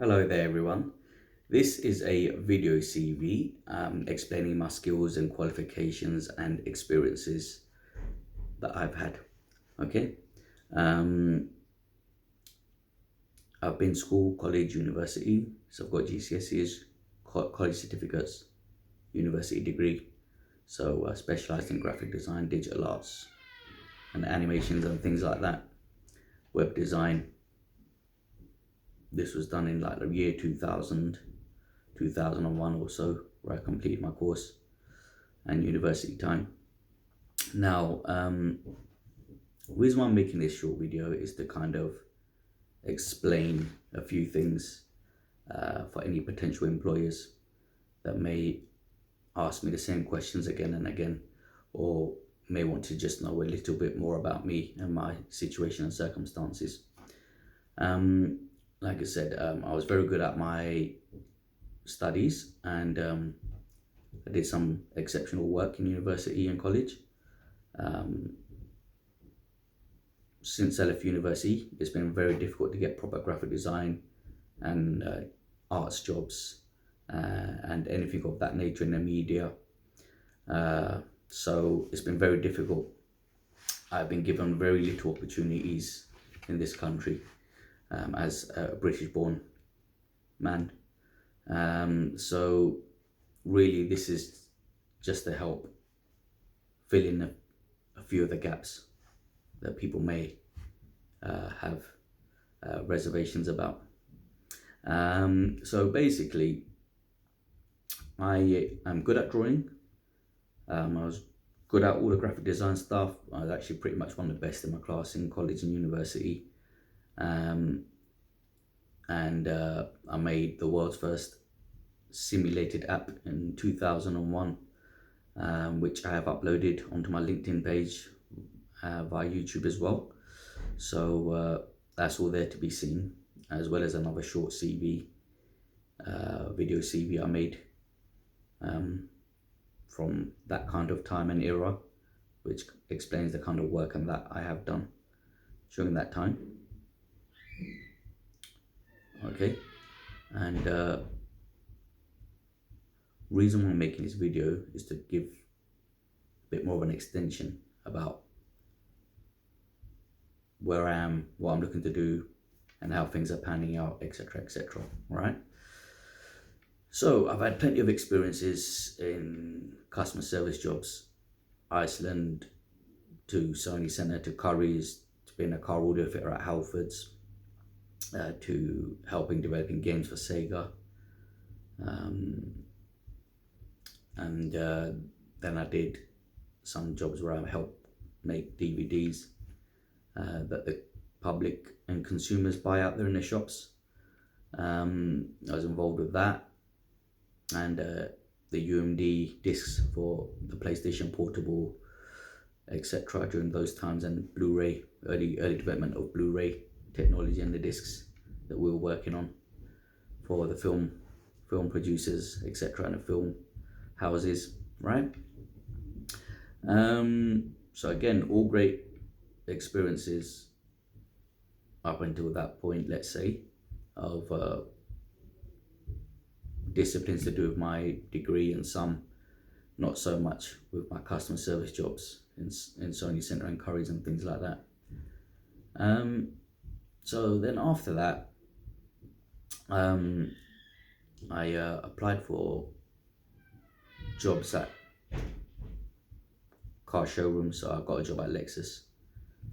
Hello there everyone. This is a video CV explaining my skills and qualifications and experiences that I've had. Okay. Um, I've been school, college, university. So I've got GCSEs, college certificates, university degree. So I specialised in graphic design, digital arts and animations and things like that. Web design. This was done in like the year 2000, 2001 or so, where I completed my course and university time. Now, the reason why I'm making this short video is to kind of explain a few things for any potential employers that may ask me the same questions again and again, or may want to just know a little bit more about me and my situation and circumstances. Like I said, I was very good at my studies and I did some exceptional work in university and college. Since I left university, it's been very difficult to get proper graphic design and arts jobs and anything of that nature in the media. So it's been very difficult. I've been given very little opportunities in this country as a British-born man. So really this is just to help fill in a few of the gaps that people may have reservations about. So basically, I am good at drawing. I was good at all the graphic design stuff. I was actually pretty much one of the best in my class in college and university. I made the world's first simulated app in 2001, which I have uploaded onto my LinkedIn page via YouTube as well. So that's all there to be seen, as well as another short CV, video CV I made from that kind of time and era, which explains the kind of work and that I have done during that time. Okay, and reason why I'm making this video is to give a bit more of an extension about where I am, what I'm looking to do, and how things are panning out, etc, etc. Right? So I've had plenty of experiences in customer service jobs, Iceland to Sony Centre to Curry's, to being a car audio fitter at Halfords, to helping developing games for Sega, and then I did some jobs where I helped make DVDs that the public and consumers buy out there in the shops. I was involved with that, and the UMD discs for the PlayStation Portable, etc. during those times, and Blu-ray, early development of Blu-ray technology and the discs that we were working on for the film producers, etc. and the film houses, right? So again, all great experiences up until that point, let's say, of disciplines to do with my degree, and some not so much with my customer service jobs in Sony Centre and Curry's and things like that. So then after that, I applied for jobs at car showrooms. So I got a job at Lexus.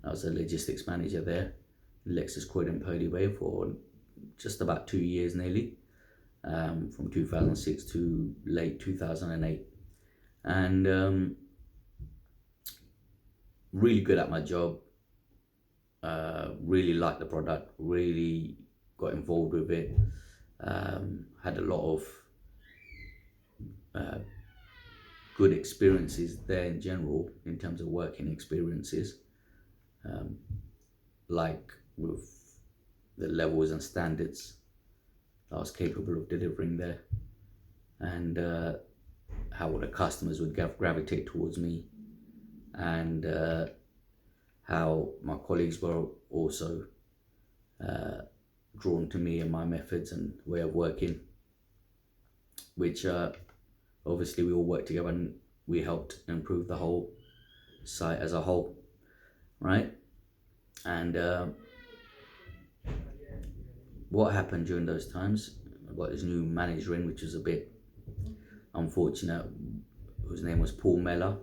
I was a logistics manager there, Lexus Croydon Purley Way, for just about 2 years nearly, from 2006 to late 2008. And really good at my job, really liked the product, really got involved with it, had a lot of good experiences there in general in terms of working experiences, like with the levels and standards I was capable of delivering there, and how the customers would gravitate towards me, and how my colleagues were also drawn to me and my methods and way of working, which obviously we all worked together and we helped improve the whole site as a whole, right? And what happened during those times, I got this new manager in, which was a bit unfortunate, whose name was Paul Meller,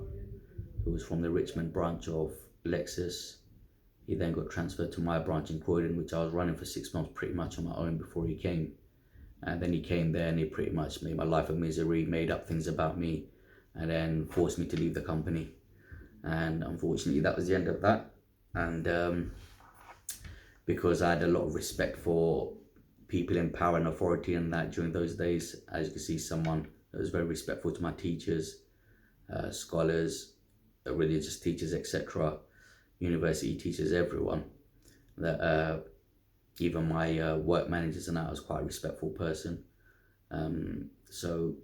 who was from the Richmond branch of Lexus. He then got transferred to my branch in Croydon, which I was running for 6 months pretty much on my own before he came. And then he came there and he pretty much made my life a misery, made up things about me, and then forced me to leave the company. And unfortunately that was the end of that. And because I had a lot of respect for people in power and authority and that during those days, as you can see, someone that was very respectful to my teachers, scholars, religious teachers, etc., university teachers, everyone, that even my work managers and that, I was quite a respectful person. So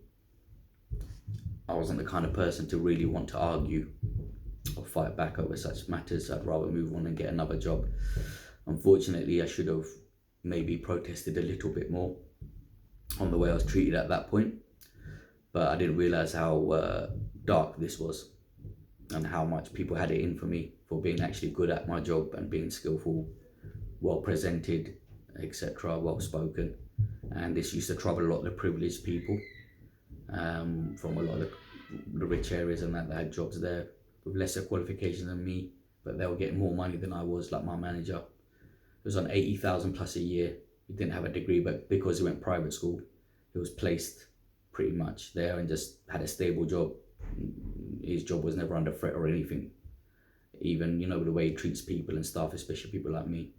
I wasn't the kind of person to really want to argue or fight back over such matters. I'd rather move on and get another job. Unfortunately, I should have maybe protested a little bit more on the way I was treated at that point, but I didn't realise how dark this was and how much people had it in for me for being actually good at my job and being skillful, well presented, etc., well spoken. And this used to trouble a lot of the privileged people from a lot of the rich areas and that had jobs there with lesser qualifications than me, but they were getting more money than I was, like my manager. He was on 80,000 plus a year. He didn't have a degree, but because he went private school, he was placed pretty much there and just had a stable job. His job was never under threat or anything. Even, you know, the way he treats people and stuff, especially people like me.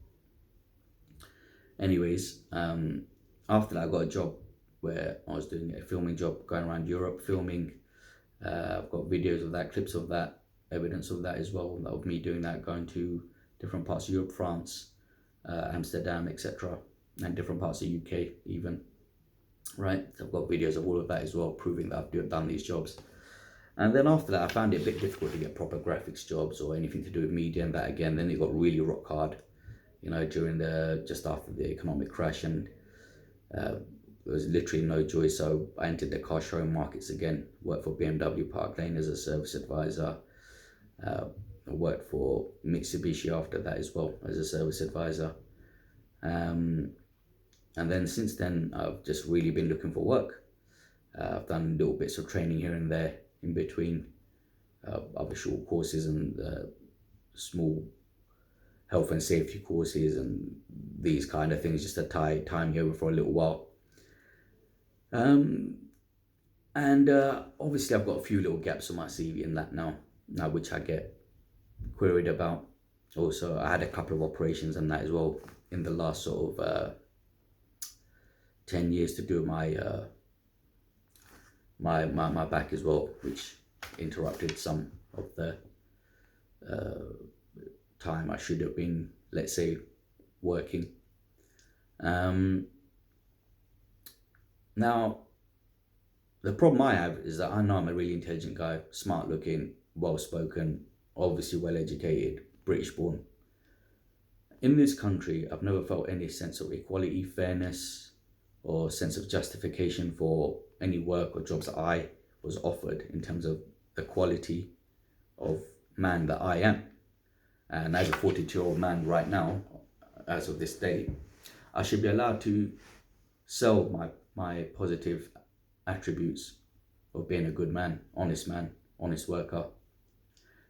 Anyways, after that I got a job where I was doing a filming job, going around Europe filming. I've got videos of that, clips of that, evidence of that as well, of me doing that, going to different parts of Europe, France, Amsterdam, etc., and different parts of UK even, right? So I've got videos of all of that as well, proving that I've done these jobs. And then after that, I found it a bit difficult to get proper graphics jobs or anything to do with media and that again. Then it got really rock hard, you know, during just after the economic crash, and there was literally no joy. So I entered the car showroom markets again, worked for BMW Park Lane as a service advisor. I worked for Mitsubishi after that as well as a service advisor. And then since then, I've just really been looking for work. I've done little bits of training here and there in between, other short courses and small health and safety courses and these kind of things, just to tie time here for a little while. And obviously I've got a few little gaps on my CV in that now which I get queried about. Also, I had a couple of operations and that as well in the last sort of 10 years to do my my back as well, which interrupted some of the time I should have been, let's say, working. Now, the problem I have is that I know I'm a really intelligent guy, smart looking, well spoken, obviously well educated, British born. In this country, I've never felt any sense of equality, fairness, or sense of justification for any work or jobs that I was offered in terms of the quality of man that I am. And as a 42-year-old man right now, as of this day, I should be allowed to sell my positive attributes of being a good man, honest worker,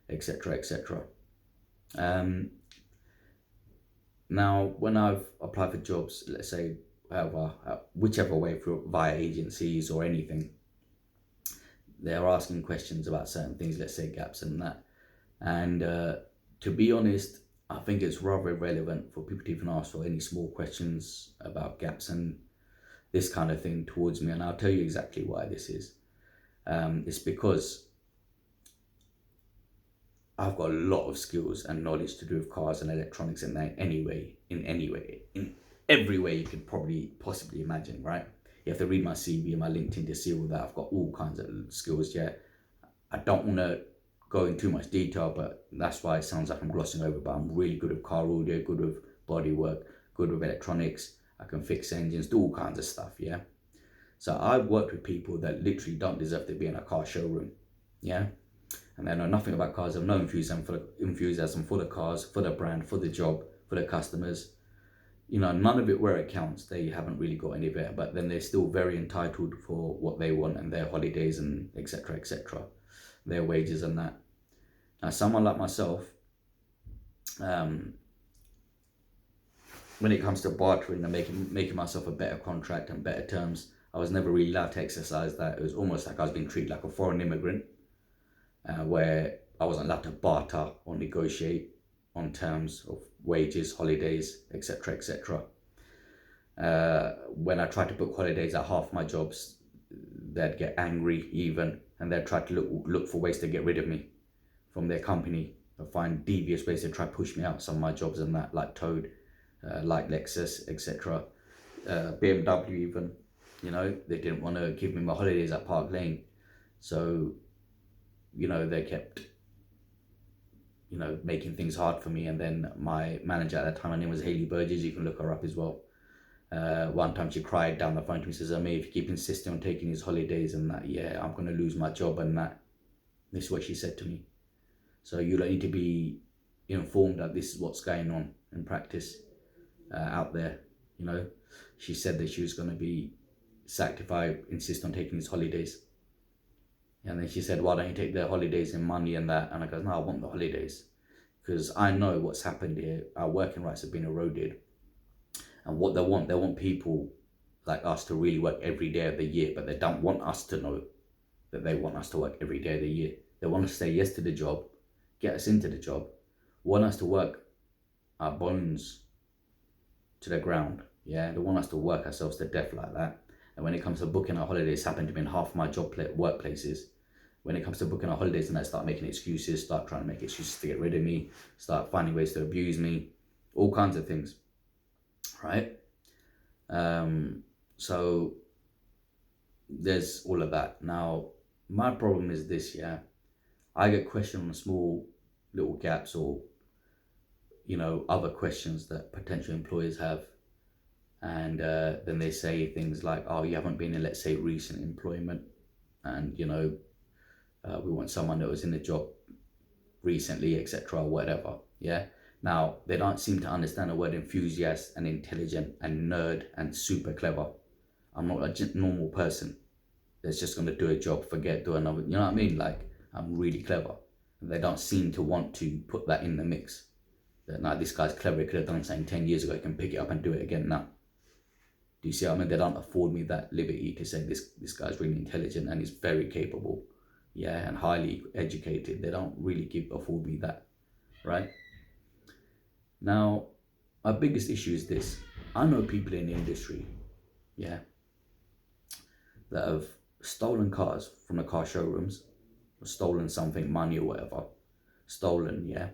etc., etc. Now, when I've applied for jobs, let's say, whichever way, via agencies or anything, they're asking questions about certain things, let's say gaps and that. And to be honest, I think it's rather irrelevant for people to even ask for any small questions about gaps and this kind of thing towards me. And I'll tell you exactly why this is. It's because I've got a lot of skills and knowledge to do with cars and electronics in every way you could probably possibly imagine, right? You have to read my CV and my LinkedIn to see all that. I've got all kinds of skills, yeah. I don't want to go in too much detail, but that's why it sounds like I'm glossing over, but I'm really good with car audio, good with body work, good with electronics. I can fix engines, do all kinds of stuff, yeah. So I've worked with people that literally don't deserve to be in a car showroom, yeah. And they know nothing about cars, have no enthusiasm for the cars, for the brand, for the job, for the customers. You know, none of it where it counts. They haven't really got any of it, but then they're still very entitled for what they want and their holidays and etc., their wages and that. Now, someone like myself, when it comes to bartering and making myself a better contract and better terms, I was never really allowed to exercise that. It was almost like I was being treated like a foreign immigrant, where I wasn't allowed to barter or negotiate on terms of wages, holidays, etc. When I tried to book holidays at half my jobs, they'd get angry even, and they'd try to look for ways to get rid of me from their company. They'd find devious ways to try to push me out some of my jobs and that, like Toad, like Lexus, etc. BMW even, you know, they didn't want to give me my holidays at Park Lane. So, you know, they kept, you know, making things hard for me. And then my manager at that time, her name was Hayley Burgess, you can look her up as well. One time she cried down the phone to me, says, Amir, if you keep insisting on taking these holidays and that, yeah, I'm going to lose my job and that. This is what she said to me. So you don't need to be informed that this is what's going on in practice out there, you know. She said that she was going to be sacked if I insist on taking these holidays. And then she said, why don't you take the holidays and money and that? And I go, no, I want the holidays. Because I know what's happened here. Our working rights have been eroded. And what they want people like us to really work every day of the year, but they don't want us to know that they want us to work every day of the year. They want us to say yes to the job, get us into the job, want us to work our bones to the ground. Yeah, they want us to work ourselves to death like that. And when it comes to booking our holidays, happen to be in half my job workplaces. When it comes to booking our holidays, and I start making excuses, start trying to make excuses to get rid of me, start finding ways to abuse me, all kinds of things, right? So there's all of that. Now, my problem is this, yeah. I get questioned on small little gaps or, you know, other questions that potential employers have. And then they say things like, oh, you haven't been in, let's say, recent employment. And, you know, we want someone that was in the job recently, etc., whatever. Yeah. Now, they don't seem to understand the word enthusiast and intelligent and nerd and super clever. I'm not a normal person that's just going to do a job, do another. You know what I mean? Like, I'm really clever. And they don't seem to want to put that in the mix. That, no, this guy's clever. He could have done something 10 years ago. He can pick it up and do it again now. Do you see what I mean? They don't afford me that liberty to say this guy's really intelligent and he's very capable, yeah, and highly educated. They don't really afford me that, right? Now, my biggest issue is this. I know people in the industry, yeah, that have stolen cars from the car showrooms, or stolen something, money or whatever, stolen, yeah,